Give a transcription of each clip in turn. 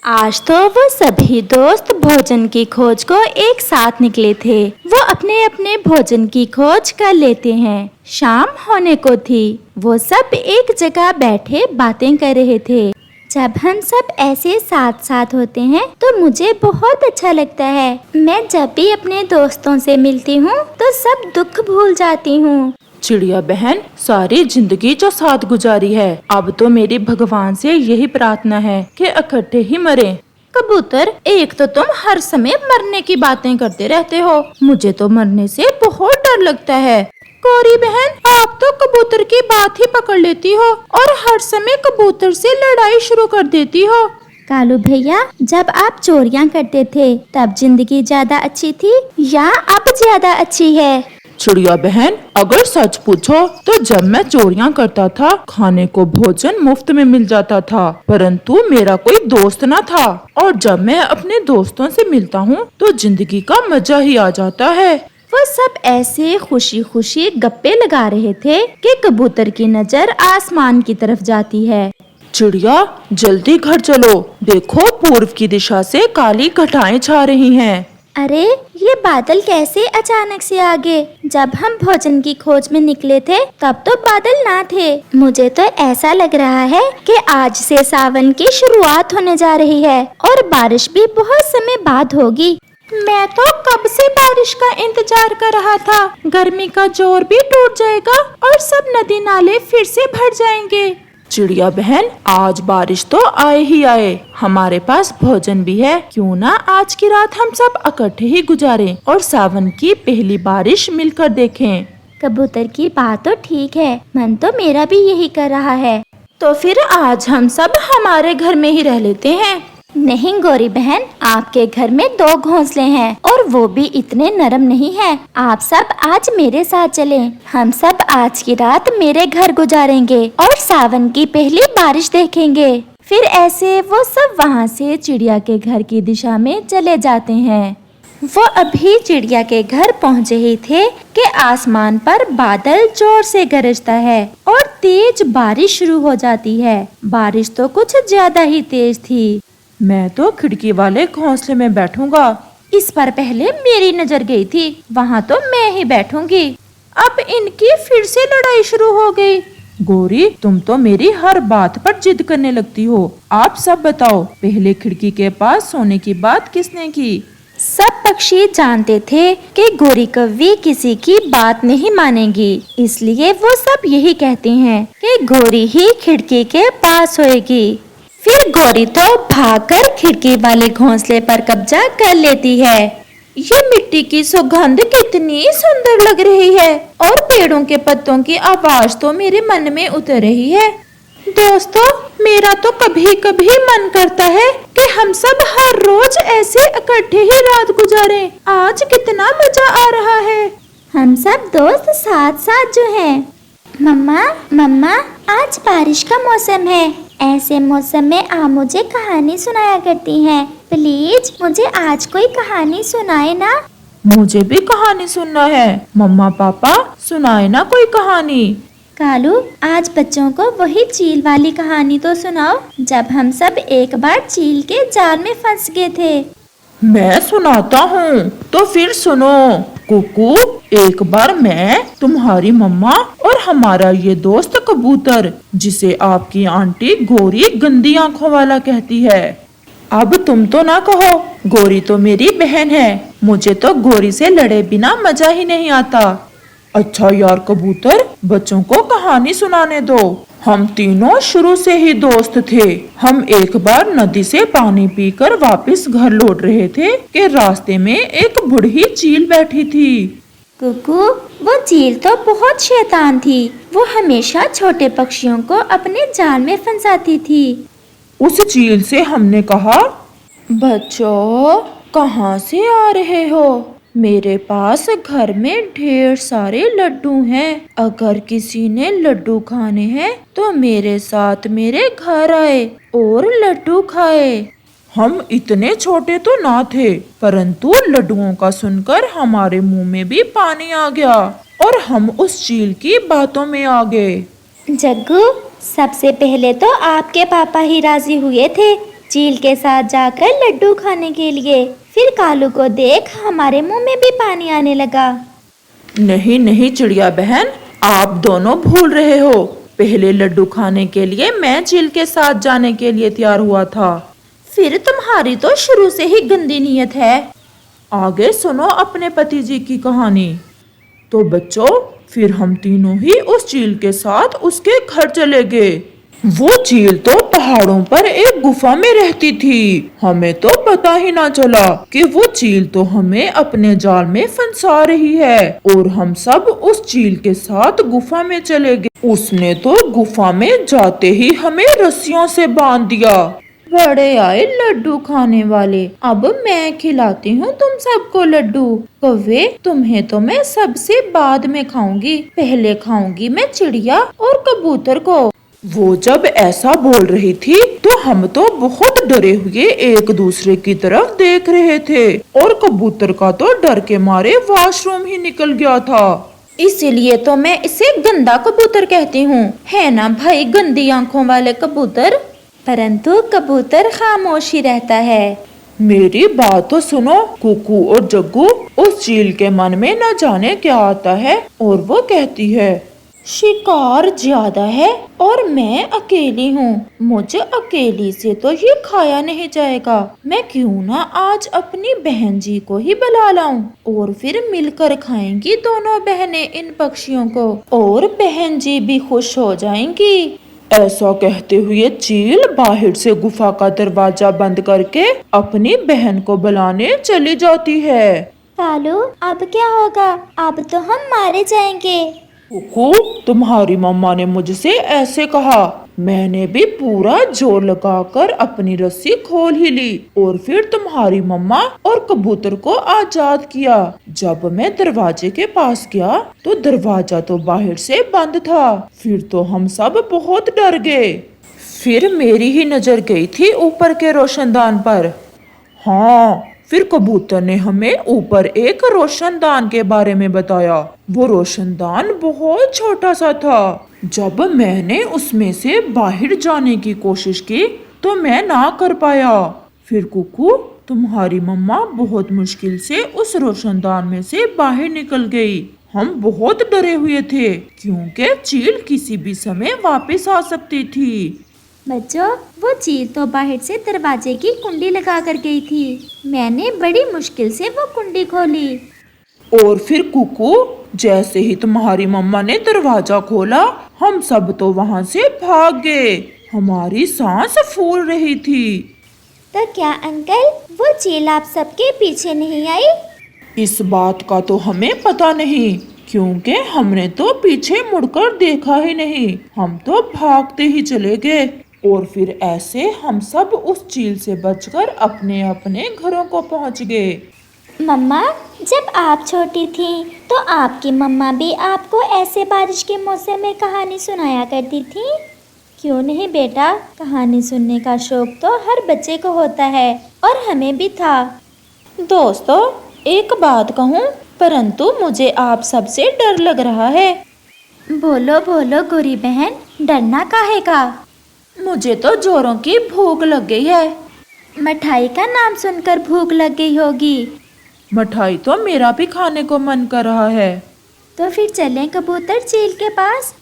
आज तो वो सभी दोस्त भोजन की खोज को एक साथ निकले थे। वो अपने अपने भोजन की खोज कर लेते हैं। शाम होने को थी। वो सब एक जगह बैठे बातें कर रहे थे। जब हम सब ऐसे साथ साथ होते हैं तो मुझे बहुत अच्छा लगता है। मैं जब भी अपने दोस्तों से मिलती हूँ तो सब दुख भूल जाती हूँ। चिड़िया बहन, सारी जिंदगी जो साथ गुजारी है, अब तो मेरी भगवान से यही प्रार्थना है कि इकट्ठे ही मरे। कबूतर, एक तो तुम हर समय मरने की बातें करते रहते हो। मुझे तो मरने से बहुत डर लगता है। गौरी बहन, आप तो कबूतर की बात ही पकड़ लेती हो और हर समय कबूतर से लड़ाई शुरू कर देती हो। कालू भैया, जब आप चोरियां करते थे तब जिंदगी ज्यादा अच्छी थी या अब ज्यादा अच्छी है? चिड़िया बहन, अगर सच पूछो तो जब मैं चोरियां करता था खाने को भोजन मुफ्त में मिल जाता था, परंतु मेरा कोई दोस्त न था। और जब मैं अपने दोस्तों से मिलता हूँ तो जिंदगी का मजा ही आ जाता है। वो सब ऐसे खुशी खुशी गप्पे लगा रहे थे कि कबूतर की नजर आसमान की तरफ जाती है। चिड़िया, जल्दी घर चलो, देखो पूर्व की दिशा से काली घटाएं छा रही हैं। अरे, ये बादल कैसे अचानक से आ गए? जब हम भोजन की खोज में निकले थे तब तो बादल ना थे। मुझे तो ऐसा लग रहा है कि आज से सावन की शुरुआत होने जा रही है और बारिश भी बहुत समय बाद होगी। मैं तो कब से बारिश का इंतजार कर रहा था। गर्मी का जोर भी टूट जाएगा और सब नदी नाले फिर से भर जाएंगे। चिड़िया बहन, आज बारिश तो आए ही आए। हमारे पास भोजन भी है, क्यों ना आज की रात हम सब इकट्ठे ही गुजारें और सावन की पहली बारिश मिलकर देखें। कबूतर की बात तो ठीक है, मन तो मेरा भी यही कर रहा है। तो फिर आज हम सब हमारे घर में ही रह लेते हैं। नहीं गौरी बहन, आपके घर में 2 घोंसले हैं और वो भी इतने नरम नहीं हैं। आप सब आज मेरे साथ चलें। हम सब आज की रात मेरे घर गुजारेंगे और सावन की पहली बारिश देखेंगे। फिर ऐसे वो सब वहाँ से चिड़िया के घर की दिशा में चले जाते हैं। वो अभी चिड़िया के घर पहुँचे ही थे कि आसमान पर बादल जोर से गरजता है और तेज बारिश शुरू हो जाती है। बारिश तो कुछ ज्यादा ही तेज थी। मैं तो खिड़की वाले घोंसले में बैठूंगा। इस पर पहले मेरी नजर गई थी, वहाँ तो मैं ही बैठूंगी। अब इनकी फिर से लड़ाई शुरू हो गई। गौरी, तुम तो मेरी हर बात पर जिद करने लगती हो। आप सब बताओ, पहले खिड़की के पास सोने की बात किसने की? सब पक्षी जानते थे कि गौरी कव्वी किसी की बात नहीं मानेगी, इसलिए वो सब यही कहते हैं कि गौरी ही खिड़की के पास सोएगी। फिर गौरी तो भागकर खिड़की वाले घोंसले पर कब्जा कर लेती है। ये मिट्टी की सुगंध कितनी सुंदर लग रही है और पेड़ों के पत्तों की आवाज तो मेरे मन में उतर रही है। दोस्तों, मेरा तो कभी कभी मन करता है कि हम सब हर रोज ऐसे इकट्ठे ही रात गुजारें। आज कितना मजा आ रहा है। हम सब दोस्त साथ साथ जो हैं। मम्मा, आज बारिश का मौसम है। ऐसे मौसम में आप मुझे कहानी सुनाया करती हैं। प्लीज मुझे आज कोई कहानी सुनाए ना। मुझे भी कहानी सुनना है। मम्मा पापा, सुनाए ना कोई कहानी। कालू, आज बच्चों को वही चील वाली कहानी तो सुनाओ, जब हम सब एक बार चील के जाल में फंस गए थे। मैं सुनाता हूँ, तो फिर सुनो। कुकू, एक बार मैं, तुम्हारी मम्मा और हमारा ये दोस्त कबूतर, जिसे आपकी आंटी गौरी गंदी आंखों वाला कहती है। अब तुम तो ना कहो, गौरी तो मेरी बहन है। मुझे तो गौरी से लड़े बिना मजा ही नहीं आता। अच्छा यार कबूतर, बच्चों को कहानी सुनाने दो। हम तीनों शुरू से ही दोस्त थे। हम एक बार नदी से पानी पीकर वापस घर लौट रहे थे कि रास्ते में एक बूढ़ी चील बैठी थी। कुकू, वो चील तो बहुत शैतान थी। वो हमेशा छोटे पक्षियों को अपने जाल में फंसाती थी। उस चील से हमने कहा, बच्चों कहाँ से आ रहे हो? मेरे पास घर में ढेर सारे लड्डू हैं। अगर किसी ने लड्डू खाने हैं तो मेरे साथ मेरे घर आए और लड्डू खाए। हम इतने छोटे तो ना थे, परंतु लड्डुओं का सुनकर हमारे मुंह में भी पानी आ गया और हम उस चील की बातों में आ गए। जग्गू, सबसे पहले तो आपके पापा ही राजी हुए थे चील के साथ जाकर लड्डू खाने के लिए। फिर कालू को देख हमारे मुंह में भी पानी आने लगा। नहीं नहीं चिड़िया बहन, आप दोनों भूल रहे हो। पहले लड्डू खाने के लिए मैं चील के साथ जाने के लिए तैयार हुआ था। फिर तुम्हारी तो शुरू से ही गंदी नीयत है। आगे सुनो अपने पति जी की कहानी। तो बच्चों, फिर हम तीनों ही उस चील के साथ उसके घर चले गए। वो चील तो पहाड़ों पर एक गुफा में रहती थी। हमें तो पता ही ना चला कि वो चील तो हमें अपने जाल में फंसा रही है, और हम सब उस चील के साथ गुफा में चले गए। उसने तो गुफा में जाते ही हमें रस्सियों से बांध दिया। बड़े आए लड्डू खाने वाले, अब मैं खिलाती हूँ तुम सबको लड्डू। कौवे, तुम्हें तो मैं सबसे बाद में खाऊंगी, पहले खाऊंगी मैं चिड़िया और कबूतर को। वो जब ऐसा बोल रही थी तो हम तो बहुत डरे हुए एक दूसरे की तरफ देख रहे थे, और कबूतर का तो डर के मारे वॉशरूम ही निकल गया था। इसीलिए तो मैं इसे गंदा कबूतर कहती हूँ, है ना भाई, गंदी आंखों वाले कबूतर। परंतु कबूतर खामोश ही रहता है। मेरी बात तो सुनो। कुकू और जग्गू, उस चील के मन में न जाने क्या आता है, और वो कहती है शिकार ज्यादा है और मैं अकेली हूँ, मुझे अकेली से तो ये खाया नहीं जाएगा। मैं क्यों ना आज अपनी बहन जी को ही बुला लाऊं, और फिर मिलकर खाएंगी दोनों बहनें इन पक्षियों को, और बहन जी भी खुश हो जाएंगी। ऐसा कहते हुए चील बाहर से गुफा का दरवाजा बंद करके अपनी बहन को बुलाने चली जाती है। कालू, अब क्या होगा? अब तो हम मारे जाएंगे। कुकू, तुम्हारी मम्मा ने मुझसे ऐसे कहा। मैंने भी पूरा जोर लगाकर अपनी रस्सी खोल ही ली, और फिर तुम्हारी मम्मा और कबूतर को आजाद किया। जब मैं दरवाजे के पास गया तो दरवाजा तो बाहर से बंद था। फिर तो हम सब बहुत डर गए। फिर मेरी ही नजर गई थी ऊपर के रोशनदान पर। हाँ, फिर कबूतर ने हमें ऊपर एक रोशनदान के बारे में बताया। वो रोशनदान बहुत छोटा सा था। जब मैंने उसमें से बाहर जाने की कोशिश की तो मैं ना कर पाया। फिर कुकू, तुम्हारी मम्मा बहुत मुश्किल से उस रोशनदान में से बाहर निकल गई। हम बहुत डरे हुए थे क्योंकि चील किसी भी समय वापस आ सकती थी। बच्चों, वो चील तो बाहर से दरवाजे की कुंडी लगा कर गई थी। मैंने बड़ी मुश्किल से वो कुंडी खोली। और फिर कुकू, जैसे ही तुम्हारी मम्मा ने दरवाजा खोला हम सब तो वहाँ से भाग गए। हमारी सांस फूल रही थी। तो क्या अंकल, वो चील आप सबके पीछे नहीं आई? इस बात का तो हमें पता नहीं, क्योंकि हमने तो पीछे मुड़कर देखा ही नहीं। हम तो भागते ही चले गए, और फिर ऐसे हम सब उस चील से बचकर अपने अपने घरों को पहुंच गए। मम्मा, जब आप छोटी थी तो आपकी मम्मा भी आपको ऐसे बारिश के मौसम में कहानी सुनाया करती थी। क्यों नहीं बेटा, कहानी सुनने का शौक तो हर बच्चे को होता है, और हमें भी था। दोस्तों, एक बात कहूँ, परंतु मुझे आप सबसे डर लग रहा है। बोलो बोलो गोरी बहन, डरना काहे का? मुझे तो जोरों की भूख लग गई है। मिठाई का नाम सुनकर भूख लग गई होगी। मिठाई तो मेरा भी खाने को मन कर रहा है। तो फिर चलें कबूतर चील के पास।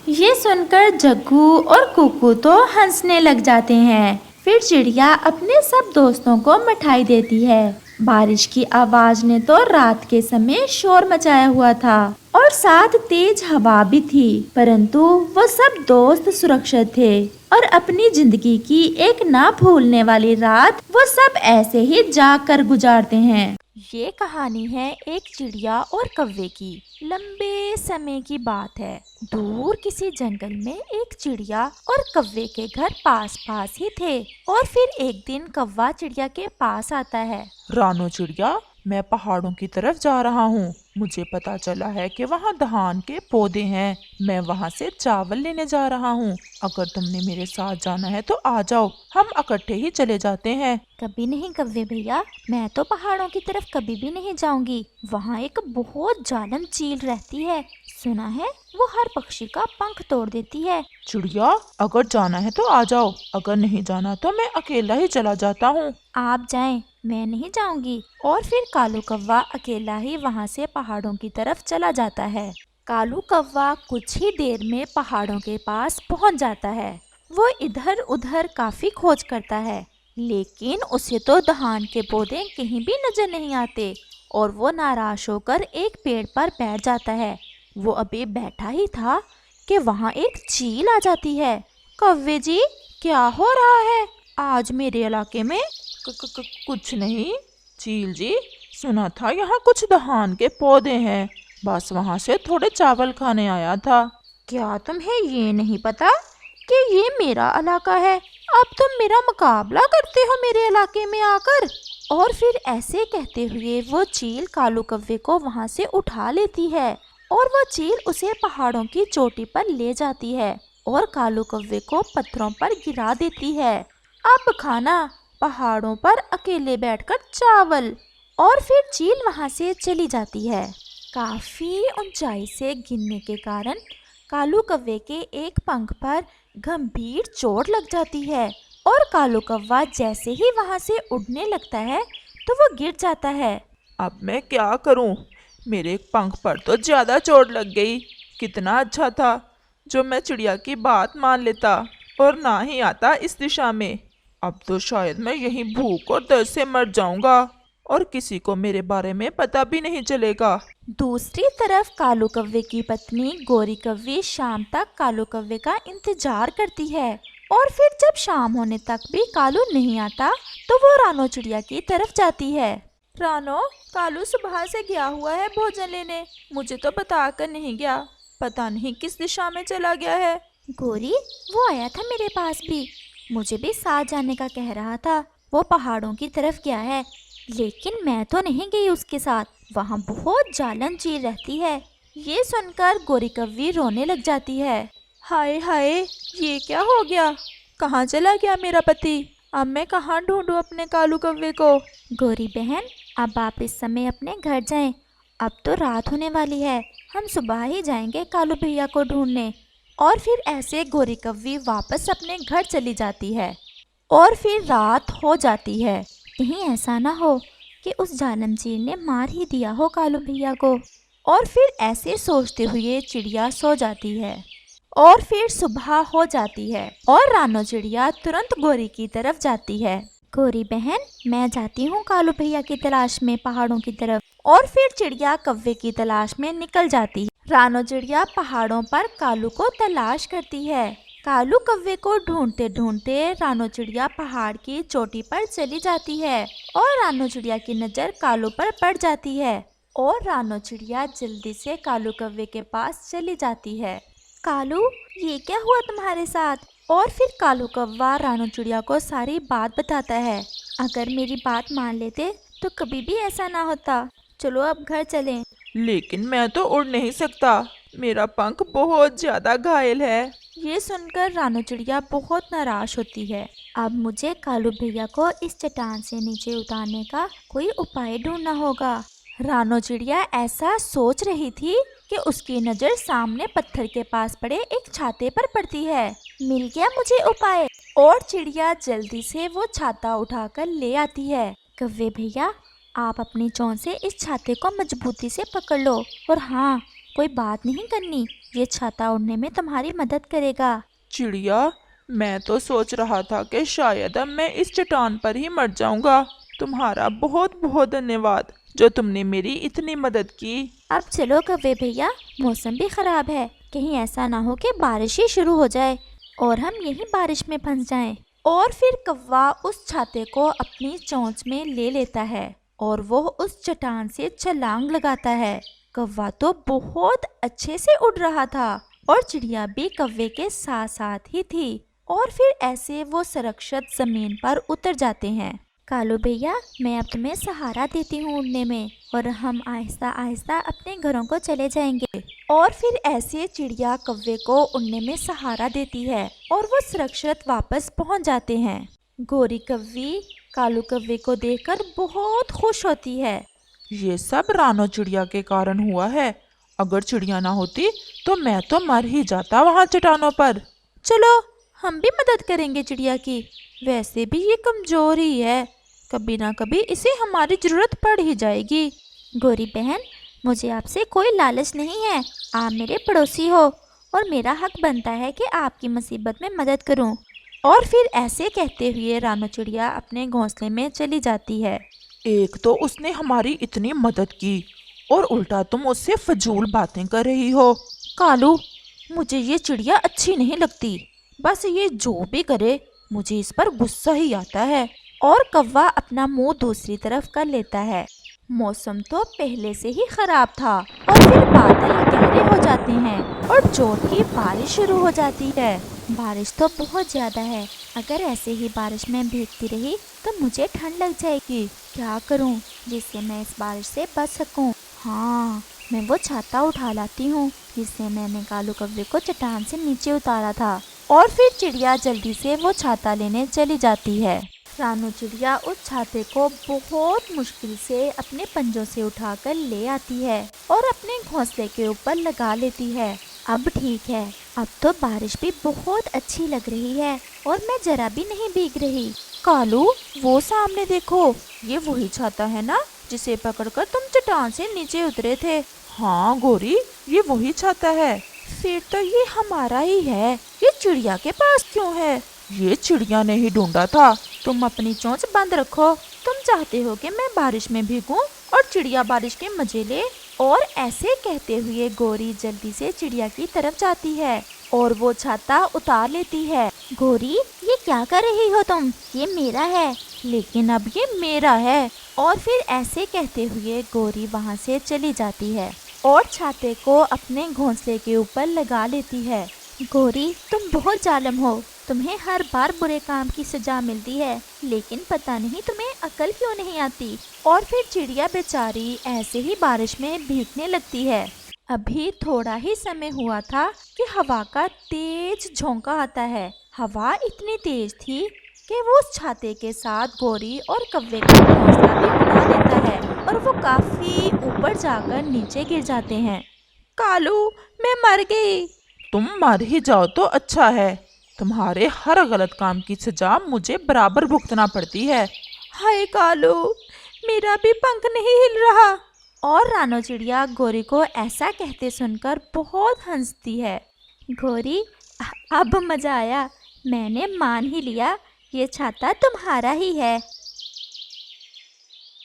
ये सुनकर जग्गू और कुकू तो हंसने लग जाते हैं। फिर चिड़िया अपने सब दोस्तों को मिठाई देती है। बारिश की आवाज ने तो रात के समय शोर मचाया हुआ था, और साथ तेज हवा भी थी, परंतु वो सब दोस्त सुरक्षित थे, और अपनी जिंदगी की एक ना भूलने वाली रात वो सब ऐसे ही जाग कर गुजारते हैं। ये कहानी है एक चिड़िया और कौवे की। लंबे समय की बात है। दूर किसी जंगल में एक चिड़िया और कौवे के घर पास पास ही थे, और फिर एक दिन कौवा चिड़िया के पास आता है। रानो चिड़िया, मैं पहाड़ों की तरफ जा रहा हूँ, मुझे पता चला है कि वहाँ धान के पौधे हैं। मैं वहाँ से चावल लेने जा रहा हूँ। अगर तुमने मेरे साथ जाना है तो आ जाओ, हम इकट्ठे ही चले जाते हैं। कभी नहीं कव्वे भैया, मैं तो पहाड़ों की तरफ कभी भी नहीं जाऊंगी। वहाँ एक बहुत जालिम चील रहती है, सुना है वो हर पक्षी का पंख तोड़ देती है। चिड़िया, अगर जाना है तो आ जाओ, अगर नहीं जाना तो मैं अकेला ही चला जाता हूँ। आप जाएं, मैं नहीं जाऊंगी। और फिर कालू कौवा अकेला ही वहाँ से पहाड़ों की तरफ चला जाता है। कालू कौवा कुछ ही देर में पहाड़ों के पास पहुँच जाता है। वो इधर उधर काफी खोज करता है, लेकिन उसे तो धान के पौधे कहीं भी नजर नहीं आते और वो नाराज होकर एक पेड़ पर बैठ जाता है। वो अभी बैठा ही था कि वहाँ एक चील आ जाती है। कौवे जी, क्या हो रहा है आज मेरे इलाके में? कुछ नहीं चील जी, सुना था यहाँ कुछ धान के पौधे हैं, बस वहाँ से थोड़े चावल खाने आया था। क्या तुम्हें ये नहीं पता कि ये मेरा इलाका है? अब तुम मेरा मुकाबला करते हो मेरे इलाके में आकर। और फिर ऐसे कहते हुए वो चील कालू कौवे को वहाँ से उठा लेती है और वो चील उसे पहाड़ों की चोटी पर ले जाती है और कालू कौवे को पत्थरों पर गिरा देती है। अब खाना, पहाड़ों पर अकेले बैठकर चावल। और फिर चील वहाँ से चली जाती है। काफी ऊंचाई से गिरने के कारण कालू कौवे के एक पंख पर गंभीर चोट लग जाती है और कालू कौवा जैसे ही वहाँ से उड़ने लगता है तो वो गिर जाता है। अब मैं क्या करूं? मेरे पंख पर तो ज्यादा चोट लग गई। कितना अच्छा था जो मैं चिड़िया की बात मान लेता और ना ही आता इस दिशा में। अब तो शायद मैं यहीं भूख और दर्द से मर जाऊंगा और किसी को मेरे बारे में पता भी नहीं चलेगा। दूसरी तरफ कालू कौवे की पत्नी गोरी कौवी शाम तक कालू कौवे का इंतजार करती है और फिर जब शाम होने तक भी कालू नहीं आता तो वो रानो चिड़िया की तरफ जाती है। रानो, कालू सुबह से गया हुआ है भोजन लेने, मुझे तो बताकर नहीं गया, पता नहीं किस दिशा में चला गया है। गोरी, वो आया था मेरे पास भी, मुझे भी साथ जाने का कह रहा था। वो पहाड़ों की तरफ गया है, लेकिन मैं तो नहीं गई उसके साथ। वहाँ बहुत जालन चील रहती है। ये सुनकर गोरी कौवी रोने लग जाती है। हाय हाय, ये क्या हो गया? कहाँ चला गया मेरा पति? अब मैं कहाँ ढूंढूं अपने कालू कौवे को? गोरी बहन, अब आप इस समय अपने घर जाएं। अब तो रात होने वाली है, हम सुबह ही जाएंगे कालू भैया को ढूंढने। और फिर ऐसे गोरी कौवी वापस अपने घर चली जाती है और फिर रात हो जाती है। कहीं ऐसा ना हो कि उस जालिम चील ने मार ही दिया हो कालू भैया को। और फिर ऐसे सोचते हुए चिड़िया सो जाती है और फिर सुबह हो जाती है और रानो चिड़िया तुरंत गोरी की तरफ जाती है। गोरी बहन, मैं जाती हूँ कालू भैया की तलाश में पहाड़ों की तरफ। और फिर चिड़िया कौवे की तलाश में निकल जाती है। रानो चिड़िया पहाड़ों पर कालू को तलाश करती है। कालू कौवे को ढूंढते ढूंढते रानो चिड़िया पहाड़ की चोटी पर चली जाती है और रानो चिड़िया की नज़र कालू पर पड़ जाती है और रानो चिड़िया जल्दी से कालू कौवे के पास चली जाती है। कालू, ये क्या हुआ तुम्हारे साथ? और फिर कालू कौवा रानो चिड़िया को सारी बात बताता है। अगर मेरी बात मान लेते तो कभी भी ऐसा ना होता। चलो अब घर चलें। लेकिन मैं तो उड़ नहीं सकता, मेरा पंख बहुत ज्यादा घायल है। ये सुनकर रानो चिड़िया बहुत नाराज होती है। अब मुझे कालू भैया को इस चट्टान से नीचे उतारने का कोई उपाय ढूंढना होगा। रानो चिड़िया ऐसा सोच रही थी कि उसकी नज़र सामने पत्थर के पास पड़े एक छाते पर पड़ती है। मिल गया मुझे उपाय। और चिड़िया जल्दी से वो छाता उठाकर ले आती है। कौवे भैया, आप अपनी चोंच से इस छाते को मजबूती से पकड़ लो और हाँ, कोई बात नहीं करनी, ये छाता उड़ने में तुम्हारी मदद करेगा। चिड़िया, मैं तो सोच रहा था कि शायद अब मैं इस चट्टान पर ही मर जाऊंगा। तुम्हारा बहुत बहुत धन्यवाद जो तुमने मेरी इतनी मदद की। अब चलो कौवे भैया, मौसम भी खराब है, कहीं ऐसा ना हो कि बारिश ही शुरू हो जाए और हम यहीं बारिश में फंस जाएं। और फिर कौवा उस छाते को अपनी चोंच में ले लेता है और वो उस चट्टान से छलांग लगाता है। कौवा तो बहुत अच्छे से उड़ रहा था और चिड़िया भी कौवे के साथ साथ ही थी। और फिर ऐसे वो सुरक्षित जमीन पर उतर जाते हैं। कालू भैया, मैं अब तुम्हें सहारा देती हूँ उड़ने में, और हम आहिस्ता आहिस्ता अपने घरों को चले जाएंगे। और फिर ऐसे चिड़िया कौवे को उड़ने में सहारा देती है और वो सुरक्षित वापस पहुँच जाते हैं। गोरी कौवी कालू कौवे को देखकर बहुत खुश होती है। ये सब रानो चिड़िया के कारण हुआ है। अगर चिड़िया ना होती तो मैं तो मर ही जाता वहाँ चट्टानों पर। चलो हम भी मदद करेंगे चिड़िया की। वैसे भी ये कमजोर ही है, कभी ना कभी इसे हमारी जरूरत पड़ ही जाएगी। गोरी बहन, मुझे आपसे कोई लालच नहीं है। आप मेरे पड़ोसी हो और मेरा हक बनता है कि आपकी मुसीबत में मदद करूं। और फिर ऐसे कहते हुए रानो चिड़िया अपने घोंसले में चली जाती है। एक तो उसने हमारी इतनी मदद की और उल्टा तुम उससे फजूल बातें कर रही हो। कालू, मुझे ये चिड़िया अच्छी नहीं लगती। बस ये जो भी करे मुझे इस पर गुस्सा ही आता है। और कौवा अपना मुंह दूसरी तरफ कर लेता है। मौसम तो पहले से ही खराब था और फिर बादल गहरे हो जाते हैं और जोर की बारिश शुरू हो जाती है। बारिश तो बहुत ज्यादा है। अगर ऐसे ही बारिश में भीगती रही तो मुझे ठंड लग जाएगी। क्या करूं जिससे मैं इस बारिश से बच सकूं? हाँ, मैं वो छाता उठा लाती हूँ जिससे मैंने कालू कौवे को चट्टान से नीचे उतारा था। और फिर चिड़िया जल्दी से वो छाता लेने चली जाती है। रानो चिड़िया उस छाते को बहुत मुश्किल से अपने पंजों से उठाकर ले आती है और अपने घोंसले के ऊपर लगा लेती है। अब ठीक है, अब तो बारिश भी बहुत अच्छी लग रही है और मैं जरा भी नहीं भीग रही। कालू, वो सामने देखो, ये वही छाता है ना जिसे पकड़कर तुम चट्टान से नीचे उतरे थे? हाँ गोरी, ये वही छाता है। फिर तो ये हमारा ही है। ये चिड़िया के पास क्यों है? ये चिड़िया ने ही ढूंढा था। तुम अपनी चोंच बंद रखो। तुम चाहते हो कि मैं बारिश में भीगूं और चिड़िया बारिश के मजे ले। और ऐसे कहते हुए गोरी जल्दी से चिड़िया की तरफ जाती है और वो छाता उतार लेती है। गोरी, ये क्या कर रही हो तुम? ये मेरा है, लेकिन अब ये मेरा है। और फिर ऐसे कहते हुए गोरी वहाँ से चली जाती है और छाते को अपने घोंसले के ऊपर लगा लेती है। गोरी, तुम बहुत जालिम हो। तुम्हें हर बार बुरे काम की सजा मिलती है, लेकिन पता नहीं तुम्हें अकल क्यों नहीं आती। और फिर चिड़िया बेचारी ऐसे ही बारिश में भीगने लगती है। अभी थोड़ा ही समय हुआ था कि हवा का तेज झोंका आता है। हवा इतनी तेज थी कि वो उस छाते के साथ गोरी और कौवे का घोंसला भी उड़ा देता है और वो काफी ऊपर जाकर नीचे गिर जाते हैं। कालू, मैं मर गई। तुम मर ही जाओ तो अच्छा है। तुम्हारे हर गलत काम की सजा मुझे बराबर भुगतना पड़ती है। हाय कालू, मेरा भी पंख नहीं हिल रहा। और रानो चिड़िया गोरी को ऐसा कहते सुनकर बहुत हंसती है। गोरी, अब मजा आया। मैंने मान ही लिया, ये छाता तुम्हारा ही है।